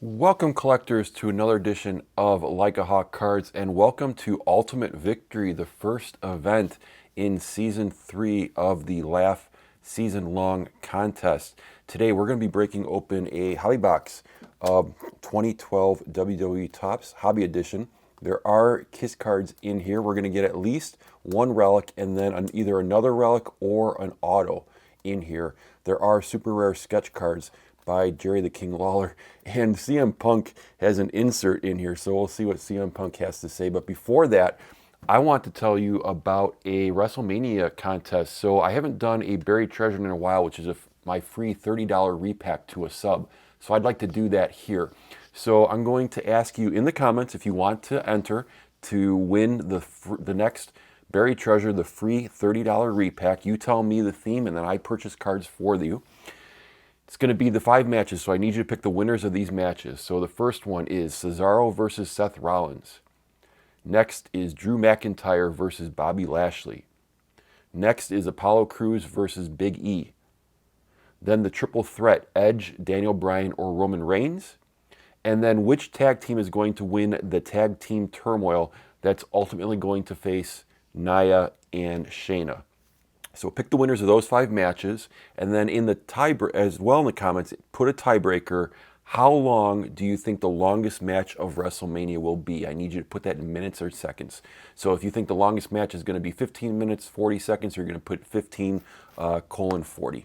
Welcome, collectors, to another edition of Like a Hawk Cards, and welcome to Ultimate Victory, the first event in Season 3 of the LAHF season-long contest. Today, we're going to be breaking open a hobby box of 2012 WWE Topps Hobby Edition. There are KISS cards in here. We're going to get at least one relic and then either another relic or an auto in here. There are super rare sketch cards by Jerry the King Lawler, and CM Punk has an insert in here, so we'll see what CM Punk has to say. But before that, I want to tell you about a Wrestlemania contest. So I haven't done a buried treasure in a while, which is my free $30 repack to a sub. So I'd like to do that here. So I'm going to ask you in the comments if you want to enter to win the next buried treasure, the free $30 repack. You tell me the theme, and then I purchase cards for you. It's going to be the 5 matches, so I need you to pick the winners of these matches. So the first one is Cesaro versus Seth Rollins. Next is Drew McIntyre versus Bobby Lashley. Next is Apollo Crews versus Big E. Then the triple threat, Edge, Daniel Bryan, or Roman Reigns. And then which tag team is going to win the tag team turmoil that's ultimately going to face Nia and Shayna. So pick the winners of those 5 matches, and then in the as well in the comments, put a tiebreaker. How long do you think the longest match of WrestleMania will be? I need you to put that in minutes or seconds. So if you think the longest match is going to be 15 minutes, 40 seconds, you're going to put 15:40.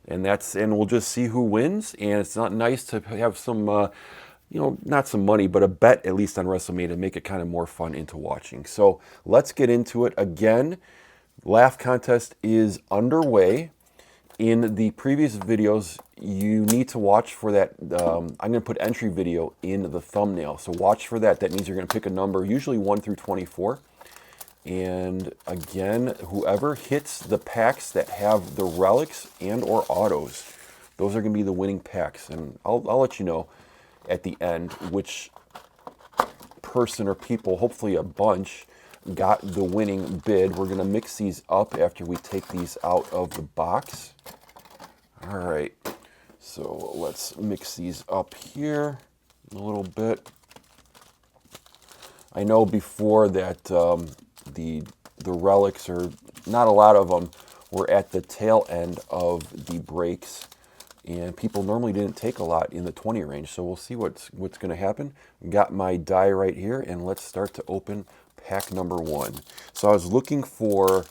And we'll just see who wins. And it's not nice to have some, not some money, but a bet at least on WrestleMania to make it kind of more fun into watching. So let's get into it again. LAHF contest is underway. In the previous videos, you need to watch for that. I'm going to put entry video in the thumbnail, so watch for that. That means you're going to pick a number, usually 1 through 24. And again, whoever hits the packs that have the relics and or autos, those are going to be the winning packs. And I'll let you know at the end which person or people, hopefully a bunch, got the winning bid. We're going to mix these up after we take these out of the box. All right, so let's mix these up here a little bit. I know before that the relics, or not a lot of them, were at the tail end of the breaks, and people normally didn't take a lot in the 20 range. So we'll see what's going to happen. Got my die right here, and let's start to open pack number 1. So I was looking for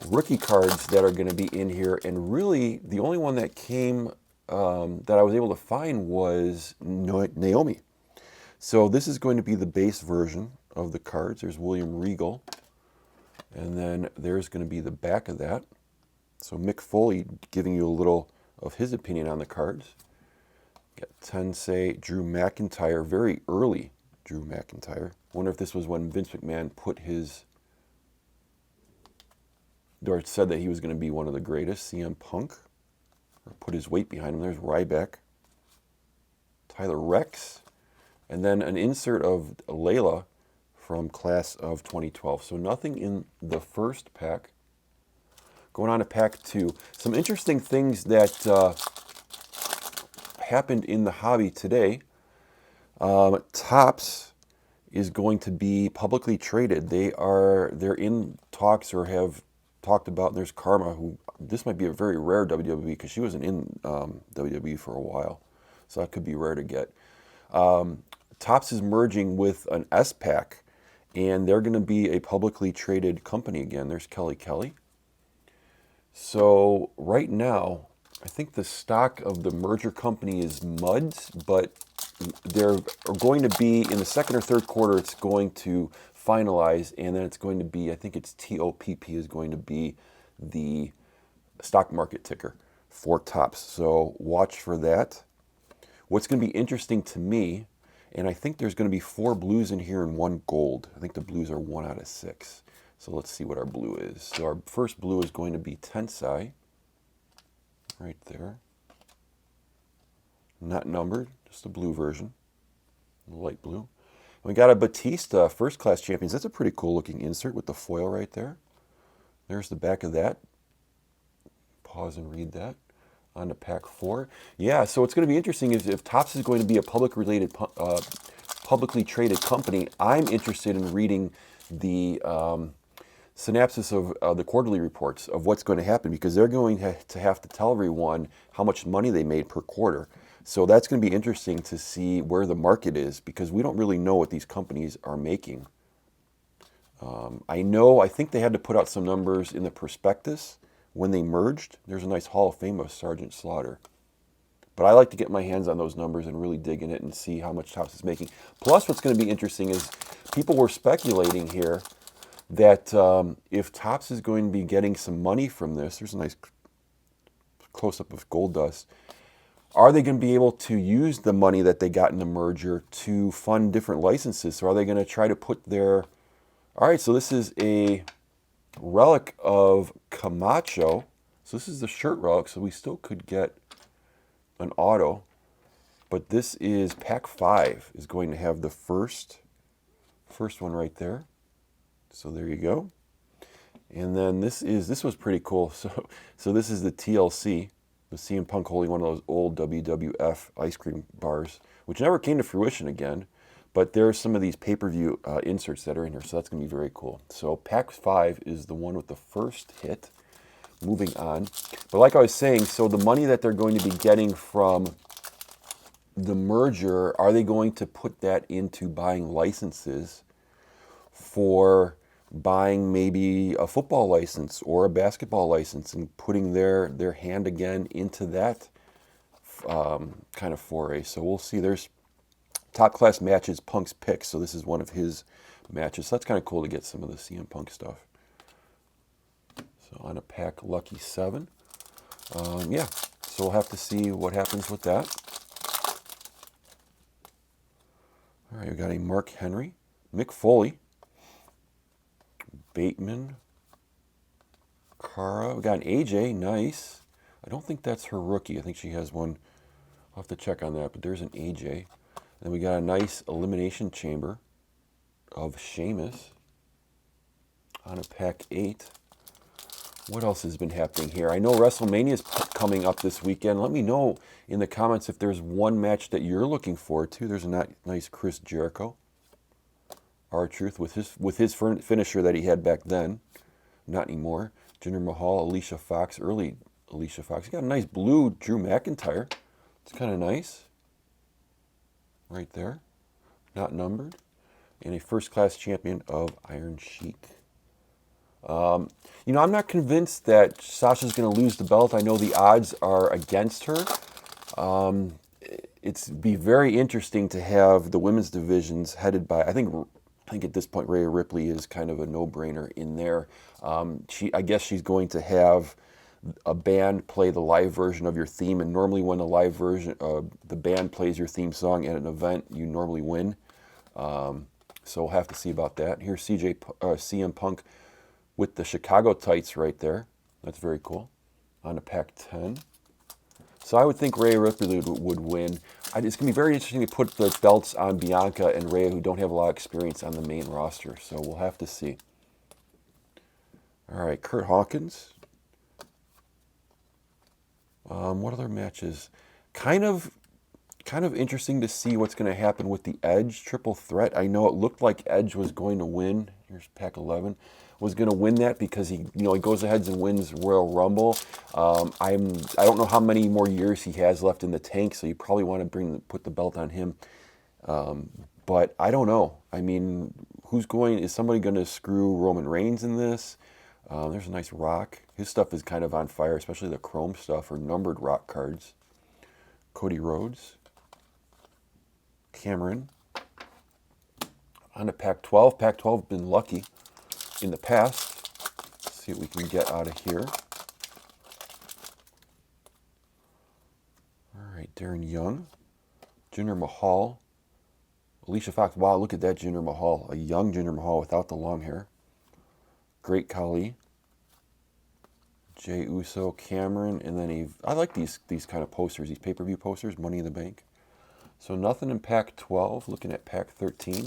rookie cards that are going to be in here, and really the only one that came that I was able to find was Naomi. So this is going to be the base version of the cards. There's William Regal, and then there's going to be the back of that. So Mick Foley giving you a little of his opinion on the cards. Got Tensei, Drew McIntyre, very early Drew McIntyre. Wonder if this was when Vince McMahon said that he was going to be one of the greatest. CM Punk, or put his weight behind him. There's Ryback, Tyler Rex, and then an insert of Layla from class of 2012. So nothing in the first pack. Going on to pack 2. Some interesting things that happened in the hobby today. Topps is going to be publicly traded. They're in talks, or have talked about, and there's Karma, who, this might be a very rare WWE, because she wasn't in WWE for a while, so that could be rare to get. Topps is merging with an S-Pack, and they're going to be a publicly traded company again. There's Kelly Kelly. So right now, I think the stock of the merger company is Muds, but they're going to be in the second or third quarter. It's going to finalize, and then it's going to be, I think it's TOPP is going to be the stock market ticker for Topps. So watch for that. What's going to be interesting to me, and I think there's going to be 4 blues in here and 1 gold. I think the blues are 1 out of 6. So let's see what our blue is. So our first blue is going to be Tensei, right there. Not numbered, just the blue version, light blue. We got a Batista First Class Champions. That's a pretty cool looking insert with the foil right there. There's the back of that. Pause and read that. On to pack 4. Yeah, so what's going to be interesting is if Topps is going to be a publicly traded company, I'm interested in reading the synopsis of the quarterly reports of what's going to happen, because they're going to have to tell everyone how much money they made per quarter. So that's going to be interesting to see where the market is, because we don't really know what these companies are making. I think they had to put out some numbers in the prospectus when they merged. There's a nice Hall of Fame of Sergeant Slaughter. But I like to get my hands on those numbers and really dig in it and see how much Topps is making. Plus, what's going to be interesting is people were speculating here that if Topps is going to be getting some money from this, there's a nice close-up of Gold Dust, are they going to be able to use the money that they got in the merger to fund different licenses? So are they going to try to put their... All right, so this is a relic of Camacho. So this is the shirt relic, so we still could get an auto. But this is pack 5 is going to have the first one right there. So there you go. And then this was pretty cool. So this is the TLC, the CM Punk holding one of those old WWF ice cream bars, which never came to fruition again. But there are some of these pay-per-view inserts that are in here, so that's going to be very cool. So pack 5 is the one with the first hit. Moving on. But like I was saying, so the money that they're going to be getting from the merger, are they going to put that into buying licenses for buying maybe a football license or a basketball license and putting their hand again into that kind of foray? So we'll see. There's Top Class Matches, Punk's picks. So this is one of his matches. So that's kind of cool to get some of the CM Punk stuff. So on a pack Lucky 7. Yeah, so we'll have to see what happens with that. All right, we got a Mark Henry, Mick Foley, Bateman, Cara. We got an AJ, nice. I don't think that's her rookie. I think she has one. I'll have to check on that, but there's an AJ. Then we got a nice Elimination Chamber of Sheamus on a pack 8. What else has been happening here? I know WrestleMania is coming up this weekend. Let me know in the comments if there's one match that you're looking forward to. There's a nice Chris Jericho, R-Truth, with his finisher that he had back then. Not anymore. Jinder Mahal, Alicia Fox, early Alicia Fox. You got a nice blue Drew McIntyre. It's kind of nice. Right there. Not numbered. And a first-class champion of Iron Sheik. I'm not convinced that Sasha's going to lose the belt. I know the odds are against her. It'd be very interesting to have the women's divisions headed by, I think at this point Rhea Ripley is kind of a no-brainer in there. I guess she's going to have a band play the live version of your theme, and normally when the live version, the band plays your theme song at an event, you normally win. So we'll have to see about that. Here's CM Punk with the Chicago tights right there. That's very cool. On to pack 10. So I would think Rhea Ripley would win. It's going to be very interesting to put the belts on Bianca and Rhea, who don't have a lot of experience on the main roster. So we'll have to see. All right, Kurt Hawkins. What other matches? Kind of interesting to see what's going to happen with the Edge triple threat. I know it looked like Edge was going to win. Here's pack 11. Was going to win that because he goes ahead and wins Royal Rumble. I don't know how many more years he has left in the tank, so you probably want to put the belt on him. But I don't know. I mean, is somebody going to screw Roman Reigns in this? There's a nice Rock. His stuff is kind of on fire, especially the chrome stuff or numbered Rock cards. Cody Rhodes. Cameron. On to pack 12. Pack 12 has been lucky in the past. Let's see what we can get out of here. All right, Darren Young. Jinder Mahal. Alicia Fox. Wow, look at that Jinder Mahal. A young Jinder Mahal without the long hair. Great Khali. Jey Uso, Cameron, and then I like these kind of posters, these pay-per-view posters, Money in the Bank. So nothing in pack 12. Looking at pack 13.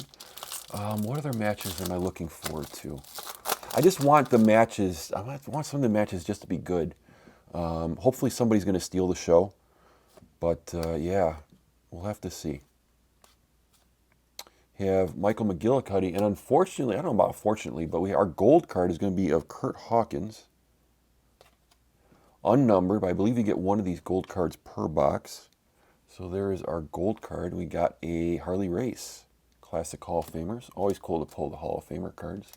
What other matches am I looking forward to? I just want the matches. I want some of the matches just to be good. Hopefully somebody's going to steal the show. But yeah, we'll have to see. We have Michael McGillicuddy, and unfortunately, I don't know about fortunately, but our gold card is going to be of Kurt Hawkins. Unnumbered, but I believe you get one of these gold cards per box. So there is our gold card. We got a Harley Race, Classic Hall of Famers. Always cool to pull the Hall of Famer cards.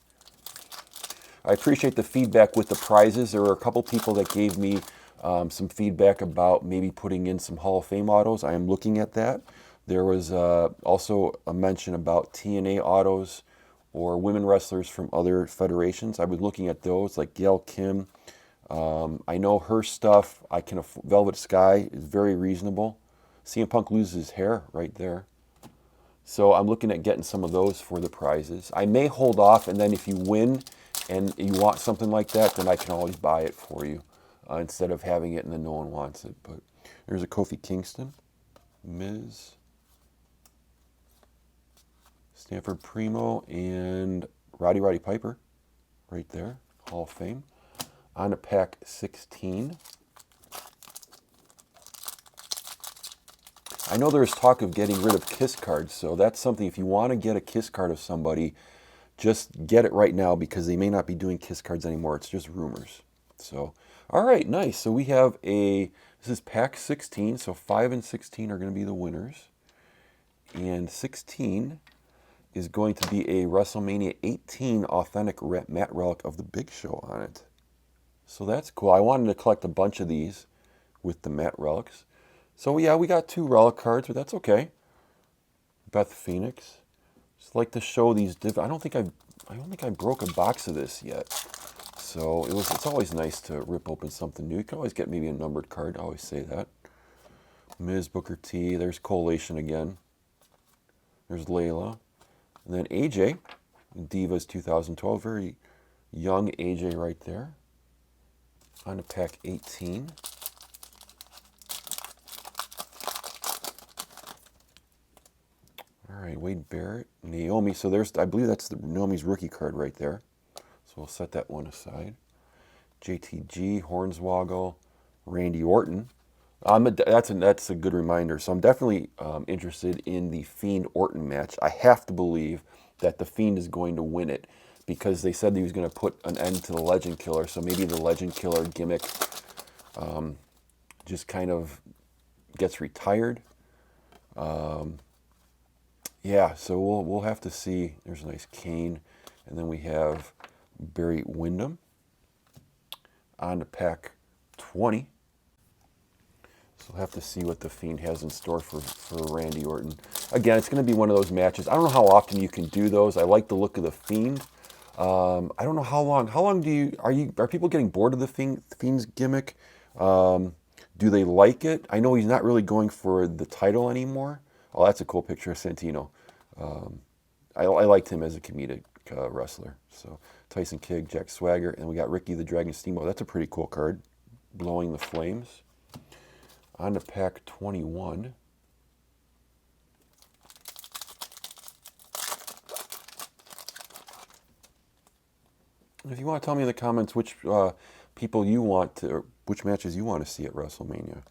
I appreciate the feedback with the prizes. There were a couple people that gave me some feedback about maybe putting in some Hall of Fame autos. I am looking at that. There was also a mention about TNA autos or women wrestlers from other federations. I was looking at those, like Gail Kim. I know her stuff. Velvet Sky is very reasonable. CM Punk loses his hair right there. So I'm looking at getting some of those for the prizes. I may hold off, and then if you win and you want something like that, then I can always buy it for you instead of having it and then no one wants it. But there's a Kofi Kingston, Miz, Stanford Primo, and Roddy Piper right there, Hall of Fame. On to pack 16. I know there's talk of getting rid of KISS cards, so that's something. If you want to get a KISS card of somebody, just get it right now because they may not be doing KISS cards anymore. It's just rumors. So, all right, nice. So we have this is pack 16, so 5 and 16 are going to be the winners. And 16 is going to be a WrestleMania 18 authentic matte relic of the Big Show on it. So that's cool. I wanted to collect a bunch of these with the matte relics. So yeah, we got 2 relic cards, but that's okay. Beth Phoenix. Just like to show these I don't think I broke a box of this yet. So it's always nice to rip open something new. You can always get maybe a numbered card. I always say that. Miz, Booker T. There's Collation again. There's Layla. And then AJ, Divas 2012. Very young AJ right there. On to pack 18. All right, Wade Barrett, Naomi. So I believe that's Naomi's rookie card right there. So we'll set that one aside. JTG, Hornswoggle, Randy Orton. That's a good reminder. So I'm definitely interested in the Fiend Orton match. I have to believe that the Fiend is going to win it because they said he was going to put an end to the Legend Killer. So maybe the Legend Killer gimmick just kind of gets retired. Yeah, so we'll have to see. There's a nice Kane. And then we have Barry Windham. On to pack 20. So we'll have to see what the Fiend has in store for Randy Orton. Again, it's going to be one of those matches. I don't know how often you can do those. I like the look of the Fiend. I don't know how long. How long are people getting bored of the Fiend's gimmick? Do they like it? I know he's not really going for the title anymore. Oh, that's a cool picture of Santino. I liked him as a comedic wrestler. So Tyson Kidd, Jack Swagger, and we got Ricky the Dragon Steamboat. That's a pretty cool card. Blowing the Flames. On to pack 21. If you want to tell me in the comments which people you want to, or which matches you want to see at WrestleMania.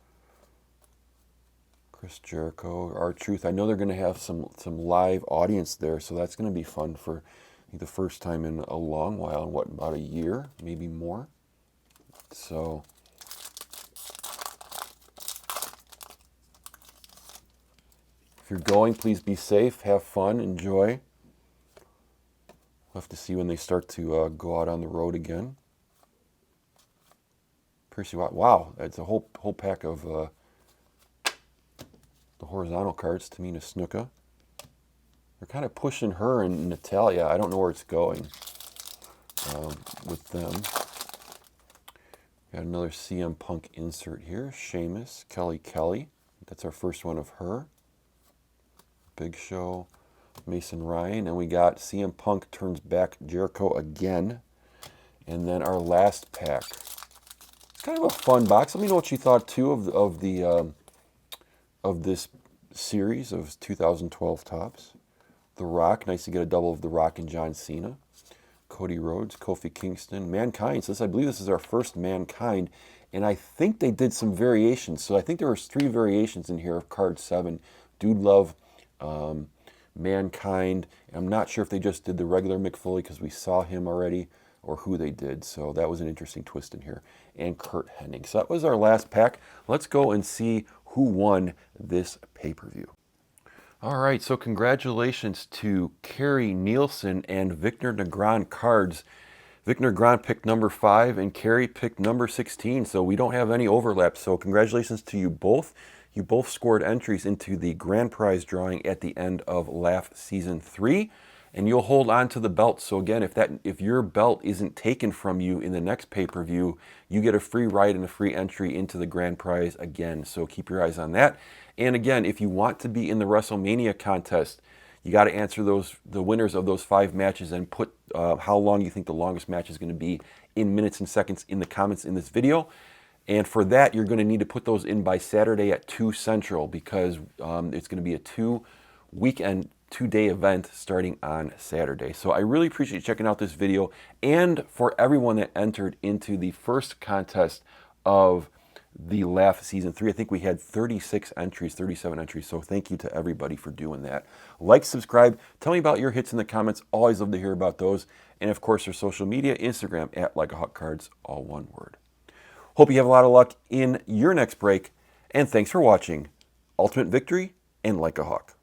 Chris Jericho, R-Truth. I know they're going to have some live audience there, so that's going to be fun for the first time in a long while. In what, about a year, maybe more? So if you're going, please be safe, have fun, enjoy. We'll have to see when they start to go out on the road again. Wow, that's a whole pack of the horizontal cards. Tamina Snuka. They're kind of pushing her and Natalia. I don't know where it's going with them. Got another CM Punk insert here. Sheamus, Kelly. That's our first one of her. Big Show, Mason Ryan. And we got CM Punk turns back Jericho again. And then our last pack. It's kind of a fun box. Let me know what you thought too of this series of 2012 tops. The Rock, nice to get a double of The Rock and John Cena. Cody Rhodes, Kofi Kingston, Mankind. So I believe this is our first Mankind. And I think they did some variations. So I think there was 3 variations in here of card 7. Dude Love, Mankind. I'm not sure if they just did the regular Mick Foley because we saw him already, or who they did. So that was an interesting twist in here. And Kurt Hennig. So that was our last pack. Let's go and see who won this pay-per-view. All right, so congratulations to Kerry Nielsen and Victor Negron cards. Victor Negron picked number 5 and Kerry picked number 16, so we don't have any overlap. So congratulations to you both. You both scored entries into the grand prize drawing at the end of LAHF Season 3, and you'll hold on to the belt. So again, if your belt isn't taken from you in the next pay-per-view, you get a free ride and a free entry into the grand prize again. So keep your eyes on that. And again, if you want to be in the Wrestlemania contest, you got to answer the winners of those 5 matches and put how long you think the longest match is going to be in minutes and seconds in the comments in this video. And for that, you're going to need to put those in by Saturday at 2 Central because it's going to be a 2-day event starting on Saturday. So I really appreciate you checking out this video. And for everyone that entered into the first contest of the LAHF Season 3, I think we had 36 entries, 37 entries. So thank you to everybody for doing that. Like, subscribe, tell me about your hits in the comments. Always love to hear about those. And of course, our social media, Instagram at LikeAHawkCards, all one word. Hope you have a lot of luck in your next break. And thanks for watching Ultimate Victory and Like a Hawk.